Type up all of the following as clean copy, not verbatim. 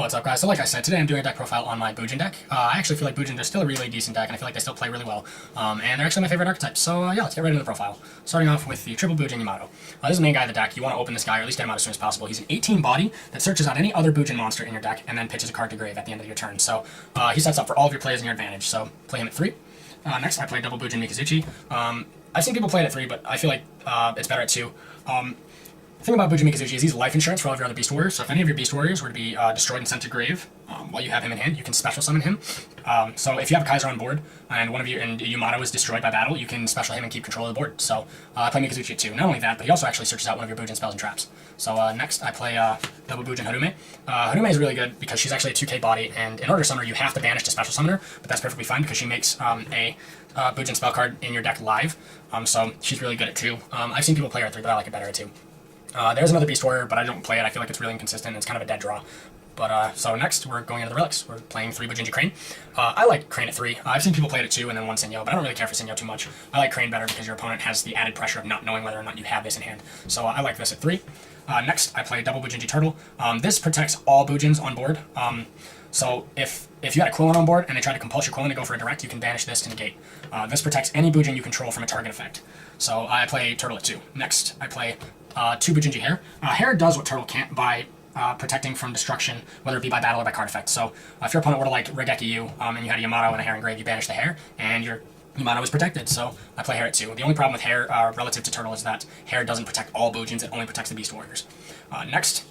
What's up, guys? So like I said, today I'm doing a deck profile on my Bujin deck. I actually feel like Bujin are still a really decent deck, and I feel like they still play really well. And they're actually my favorite archetype. So yeah, let's get right into the profile. Starting off with the triple Bujin Yamato. This is the main guy of the deck. You want to open this guy, or at least get him out as soon as possible. He's an 18 body that searches out any other Bujin monster in your deck, and then pitches a card to grave at the end of your turn. So he sets up for all of your plays in your advantage. So play him at 3. Next, I play double Bujin Mikazuchi. I've seen people play it at 3, but I feel like it's better at 2. The thing about Bujin Mikazuchi is he's life insurance for all of your other Beast Warriors. So if any of your Beast Warriors were to be destroyed and sent to grave while you have him in hand, you can special summon him. So if you have a Kaiser on board and one of you and Yamato is destroyed by battle, you can special him and keep control of the board. So I play Mikazuchi at 2. Not only that, but he also actually searches out one of your Bujin spells and traps. So next I play double Bujin Harume. Harume is really good because she's actually a 2k body, and in order to summon her, you have to banish to special summon her, but that's perfectly fine because she makes a Bujin spell card in your deck live. So she's really good at 2. I've seen people play her at 3, but I like it better at 2. There's another Beast Warrior, but I don't play it. I feel like it's really inconsistent, and it's kind of a dead draw. But so next, we're going into the relics. We're playing 3 Bujinji Crane. I like Crane at 3. I've seen people play it at 2 and then 1 Sinyo, but I don't really care for Sinyo too much. I like Crane better because your opponent has the added pressure of not knowing whether or not you have this in hand. So I like this at 3. Next, I play double Bujinji Turtle. This protects all Bujins on board. So if you had a Quillen on board and they try to compulse your Quillen to go for a direct, you can banish this to negate. This protects any Bujin you control from a target effect. So I play Turtle at 2. Next, I play 2 Bujinji Hare. Hare does what Turtle can't by protecting from destruction, whether it be by battle or by card effect. So if your opponent were to like Regeki you, and you had a Yamato and a Hare in grave, you banish the Hare, and your Yamato is protected. So I play Hare at 2. The only problem with Hare relative to Turtle is that Hare doesn't protect all Bujins, it only protects the Beast Warriors. Next,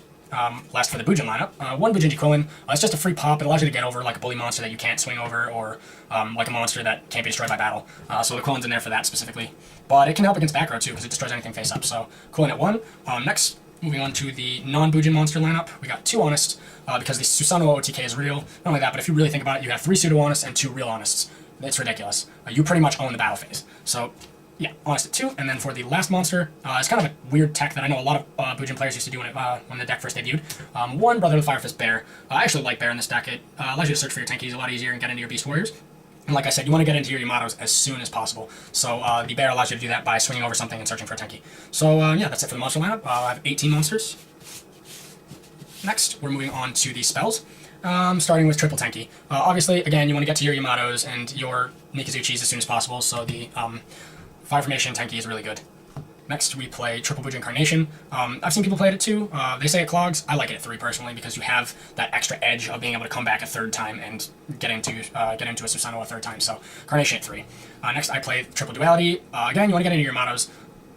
last for the Bujin lineup, 1 Bujinji Quillen. It's just a free pop. It allows you to get over like a bully monster that you can't swing over, or like a monster that can't be destroyed by battle. So the Quillen's in there for that specifically. But it can help against back row too, because it destroys anything face up. So Quillen at 1. Next, moving on to the non-Bujin monster lineup, we got 2 Honest, because the Susanoo OTK is real. Not only that, but if you really think about it, you have 3 pseudo-Honest and 2 real Honests. It's ridiculous. You pretty much own the battle phase. So yeah, Honest at 2, and then for the last monster, it's kind of a weird tech that I know a lot of Bujin players used to do when the deck first debuted. 1 Brother of the Firefist Bear. I actually like Bear in this deck. It allows you to search for your tankies a lot easier and get into your Beast Warriors. And like I said, you want to get into your Yamatos as soon as possible. So the Bear allows you to do that by swinging over something and searching for a tanky. So yeah, that's it for the monster lineup. I have 18 monsters. Next, we're moving on to the spells. Starting with triple tanky. Obviously, again, you want to get to your Yamatos and your Mikazuchis as soon as possible, so the Fire Formation tanky is really good. Next, we play triple Bujin Carnation. I've seen people play it at 2. They say it clogs. I like it at 3 personally because you have that extra edge of being able to come back a 3rd time and get into a Susanoo a 3rd time. So Carnation at 3. Next, I play triple Duality. Again, you want to get into your Yamatos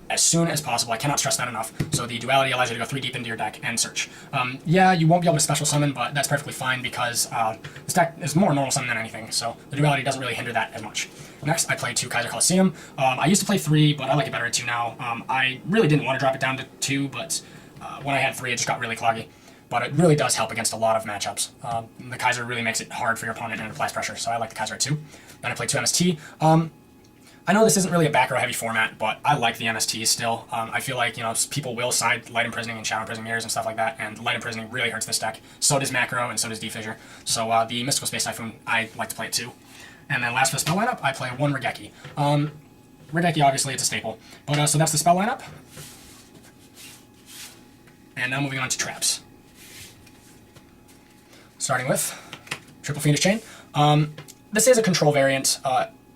as soon as possible. I cannot stress that enough. So the Duality allows you to go 3 deep into your deck and search. Yeah, you won't be able to special summon, but that's perfectly fine because this deck is more normal summon than anything, so the Duality doesn't really hinder that as much. Next, I play 2 Kaiser Coliseum. I used to play 3, but I like it better at 2 now. I really didn't want to drop it down to 2, but when I had 3, it just got really cloggy. But it really does help against a lot of matchups. The Kaiser really makes it hard for your opponent and it applies pressure, so I like the Kaiser at 2. Then I play 2 MST. I know this isn't really a back row heavy format, but I like the MSTs still. I feel like, people will side Light Imprisoning and Shadow Imprisoning Mirrors and stuff like that, and Light Imprisoning really hurts this deck. So does Macro, and so does D-Fissure. So the Mystical Space Typhoon, I like to play it too. And then last for the spell lineup, I play 1 Regeki. Regeki, obviously, it's a staple. But so that's the spell lineup. And now moving on to traps. Starting with Triple Fiendish Chain. This is a control variant.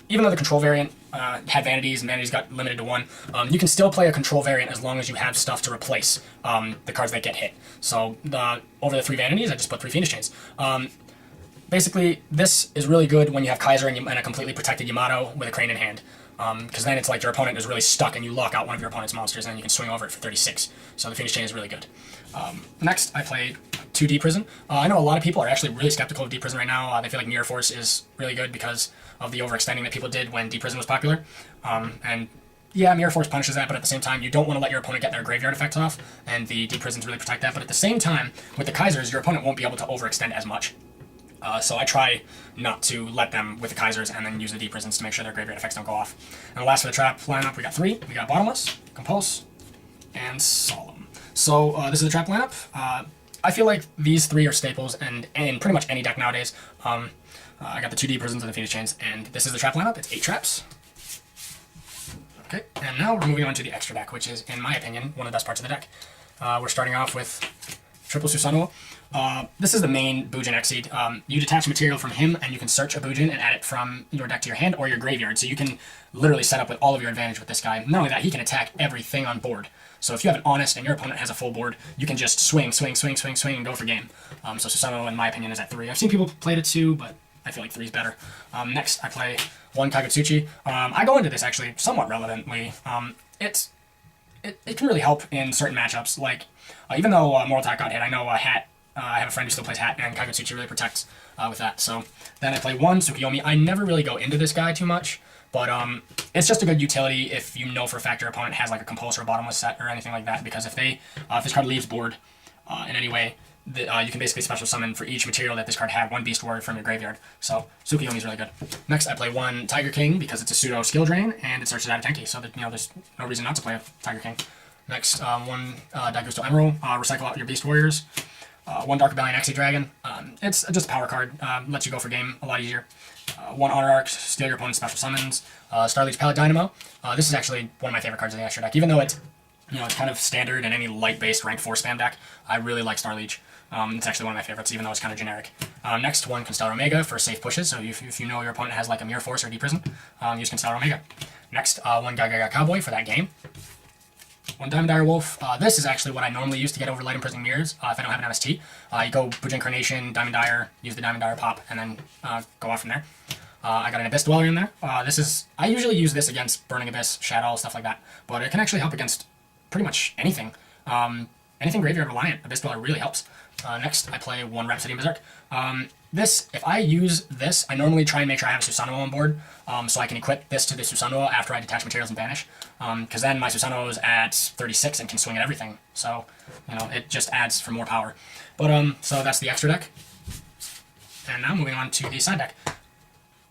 Even though the control variant had vanities and vanities got limited to 1, you can still play a control variant as long as you have stuff to replace the cards that get hit. So over the 3 vanities, I just put 3 Fiendish Chains. Basically, this is really good when you have Kaiser and a completely protected Yamato with a Crane in hand. Because then it's like your opponent is really stuck and you lock out one of your opponent's monsters and you can swing over it for 36. So the Fiendish Chain is really good. Next, I play 2 D-Prison. I know a lot of people are actually really skeptical of D-Prison right now. They feel like Mirror Force is really good because of the overextending that people did when D-Prison was popular. And yeah, Mirror Force punishes that, but at the same time, you don't want to let your opponent get their graveyard effects off, and the D-Prisons really protect that. But at the same time, with the Kaisers, your opponent won't be able to overextend as much. So I try not to let them with the Kaisers and then use the D-Prisons to make sure their graveyard effects don't go off. And the last for the trap lineup, we got 3. We got Bottomless, Compulse, and Solemn. So this is the trap lineup. I feel like these 3 are staples in pretty much any deck nowadays. I got the 2 D-Prisons and the Fiendish Chains, and this is the trap lineup. It's 8 traps. Okay, and now we're moving on to the extra deck, which is, in my opinion, one of the best parts of the deck. We're starting off with triple Susanoo. This is the main Bujin Exceed. You detach material from him, and you can search a Bujin and add it from your deck to your hand or your graveyard. So you can literally set up with all of your advantage with this guy. Not only that, he can attack everything on board. So if you have an Honest and your opponent has a full board, you can just swing, and go for game. So Susanoo, in my opinion, is at 3. I've seen people play it at 2, but I feel like 3 is better. Next, I play 1 Kagutsuchi. I go into this actually somewhat relevantly. It can really help in certain matchups. Like, even though Moral Attack got hit, I know Hat. I have a friend who still plays Hat, and Kagutsuchi really protects with that. So then I play 1 Tsukuyomi. I never really go into this guy too much, but it's just a good utility if you know for a fact your opponent has like a Compulse or a Bottomless set or anything like that. Because if this card leaves board in any way, you can basically special summon for each material that this card had 1 Beast Warrior from your graveyard. So Tsukuyomi is really good. Next, I play 1 Tiger King because it's a pseudo skill drain and it searches out a Tenki. So that, there's no reason not to play a Tiger King. Next, 1 Daigusto Emerald. Recycle out your Beast Warriors. 1 Dark Rebellion Exi Dragon. It's just a power card. Lets you go for game a lot easier. 1 Honor Arc. Steal your opponent's special summons. Starleech Palette Dynamo. This is actually one of my favorite cards in the extra deck. Even though it's it's kind of standard in any light-based rank 4 spam deck, I really like Starleech. It's actually one of my favorites, even though it's kind of generic. Next, 1 Constellar Omega for safe pushes. So if you know your opponent has like a Mirror Force or Deep Prison, use Constellar Omega. Next, 1 Gaga Cowboy for that game. 1 Diamond Dire Wolf. This is actually what I normally use to get over Light Imprisoning Mirrors if I don't have an MST. You go Bujin Incarnation, Diamond Dire, use the Diamond Dire pop, and then go off from there. I got an Abyss Dweller in there. I usually use this against Burning Abyss, Shadow, stuff like that, but it can actually help against pretty much anything. Anything graveyard reliant, Abyss Dweller really helps. Next, I play 1 Rhapsody Berserk. If I use this, I normally try and make sure I have a Susanoo on board, so I can equip this to the Susanoo after I detach materials and banish, because then my Susanoo is at 36 and can swing at everything, so, it just adds for more power. But, so that's the extra deck. And now moving on to the side deck.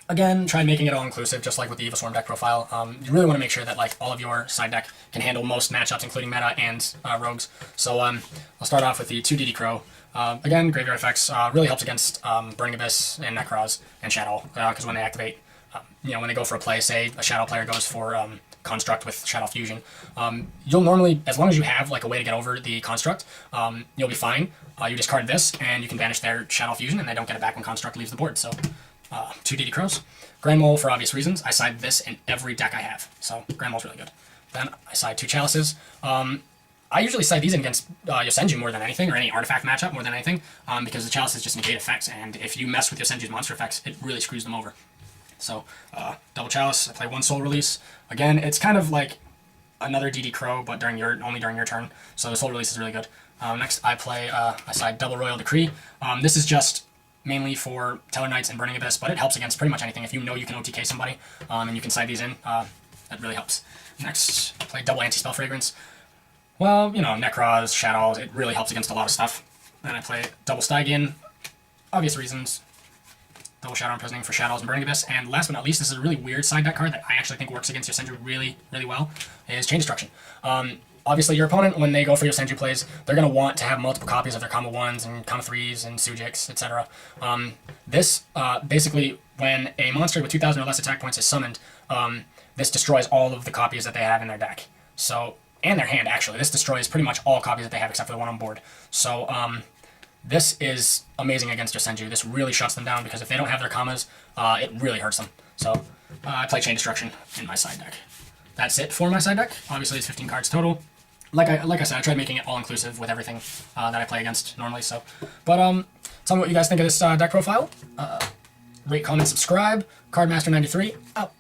Again, try making it all-inclusive, just like with the Evil Swarm deck profile. You really want to make sure that like all of your side deck can handle most matchups, including meta and rogues. So I'll start off with the 2 DD Crow. Again, graveyard effects really helps against Burning Abyss and Necroz and Shadow, because when they activate, when they go for a play, say a Shadow player goes for Construct with Shadow Fusion, you'll normally, as long as you have like a way to get over the Construct, you'll be fine. You discard this, and you can banish their Shadow Fusion, and they don't get it back when Construct leaves the board. So 2 DD Crows. Grand Mole, for obvious reasons. I side this in every deck I have, so Grand Mole's really good. Then I side 2 Chalices. I usually side these against Yosenju more than anything, or any artifact matchup more than anything, because the Chalices just negate effects, and if you mess with Yosenju's monster effects, it really screws them over. So, double Chalice, I play 1 Soul Release. Again, it's kind of like another DD Crow, but only during your turn, so the Soul Release is really good. Next, I side double Royal Decree. This is just mainly for Teller Knights and Burning Abyss, but it helps against pretty much anything. If you know you can OTK somebody, and you can side these in, that really helps. Next, I play double Anti-Spell Fragrance. Well, Necroz, Shadows, it really helps against a lot of stuff. Then I play double Stygian, obvious reasons. Double Shadow Imprisoning for Shadows and Burning Abyss. And last but not least, this is a really weird side deck card that I actually think works against Yosenju really, really well, is Chain Destruction. Obviously, your opponent, when they go for Yosenju plays, they're going to want to have multiple copies of their combo 1s and combo 3s and Sujix, etc. This, basically, when a monster with 2,000 or less attack points is summoned, this destroys all of the copies that they have in their deck. So, and their hand, actually. This destroys pretty much all copies that they have except for the one on board. So, this is amazing against Yosenju. This really shuts them down, because if they don't have their commas, it really hurts them. So, I play Chain Destruction in my side deck. That's it for my side deck. Obviously, it's 15 cards total. Like I said, I tried making it all-inclusive with everything that I play against normally. So, but tell me what you guys think of this deck profile. Rate, comment, subscribe. Cardmaster93 out.